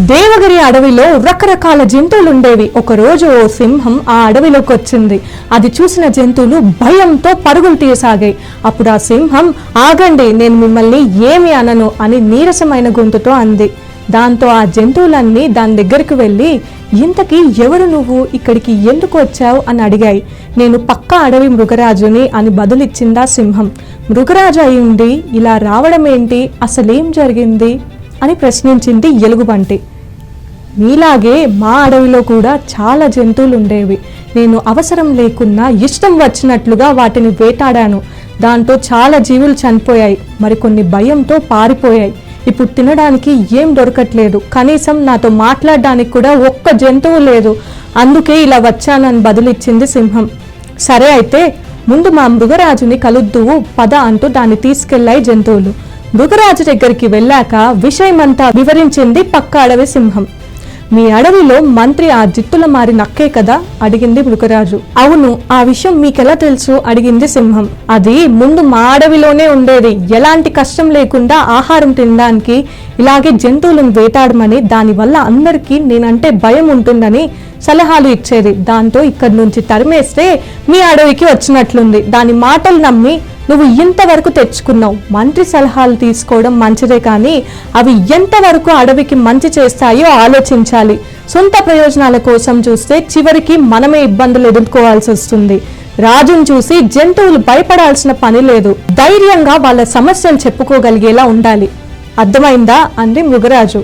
దేవగిరి అడవిలో రకరకాల జంతువులు ఉండేవి. ఒకరోజు ఓ సింహం ఆ అడవిలోకి వచ్చింది. అది చూసిన జంతువులు భయంతో పరుగులు తీయసాగాయి. అప్పుడు ఆ సింహం, ఆగండి, నేను మిమ్మల్ని ఏమి అనను అని నీరసమైన గొంతుతో అంది. దాంతో ఆ జంతువులన్నీ దాని దగ్గరికి వెళ్ళి, ఇంతకీ ఎవరు నువ్వు, ఇక్కడికి ఎందుకు వచ్చావు అని అడిగాయి. నేను పక్క అడవి మృగరాజుని అని బదులిచ్చిందా సింహం. మృగరాజు అయి ఉండి ఇలా రావడం ఏంటి, అసలేం జరిగింది అని ప్రశ్నించింది ఎలుగుబంటి. మీలాగే మా అడవిలో కూడా చాలా జంతువులు ఉండేవి. నేను అవసరం లేకున్నా ఇష్టం వచ్చినట్లుగా వాటిని వేటాడాను. దాంతో చాలా జీవులు చనిపోయాయి, మరికొన్ని భయంతో పారిపోయాయి. ఇప్పుడు తినడానికి ఏం దొరకట్లేదు, కనీసం నాతో మాట్లాడడానికి కూడా ఒక్క జంతువు లేదు. అందుకే ఇలా వచ్చానని బదులిచ్చింది సింహం. సరే అయితే ముందు మా మృగరాజుని కలుద్దువు పద అంటూ దాన్ని తీసుకెళ్లాయి జంతువులు. మృగరాజు దగ్గరికి వెళ్ళాక విషయమంతా వివరించింది పక్క అడవి సింహం. మీ అడవిలో మంత్రి ఆ జిత్తుల మారి నక్కే కదా అడిగింది మృగరాజు. అవును, ఆ విషయం మీకెలా తెలుసు అడిగింది సింహం. అది ముందు మా అడవిలోనే ఉండేది. ఎలాంటి కష్టం లేకుండా ఆహారం తినడానికి ఇలాగే జంతువులను వేటాడమని, దానివల్ల అందరికీ నేనంటే భయం ఉంటుందని సలహాలు ఇచ్చేది. దాంతో ఇక్కడి నుంచి తరిమేస్తే మీ అడవికి వచ్చినట్లుంది. దాని మాటలు నమ్మి నువ్వు ఇంతవరకు తెచ్చుకున్నావు. మంత్రి సలహాలు తీసుకోవడం మంచిదే, కానీ అవి ఎంతవరకు అడవికి మంచి చేస్తాయో ఆలోచించాలి. సొంత ప్రయోజనాల కోసం చూస్తే చివరికి మనమే ఇబ్బందులు ఎదుర్కోవాల్సి వస్తుంది. రాజును చూసి జంతువులు భయపడాల్సిన పని లేదు. ధైర్యంగా వాళ్ళ సమస్యలు చెప్పుకోగలిగేలా ఉండాలి. అర్థమైందా అంది మృగరాజు.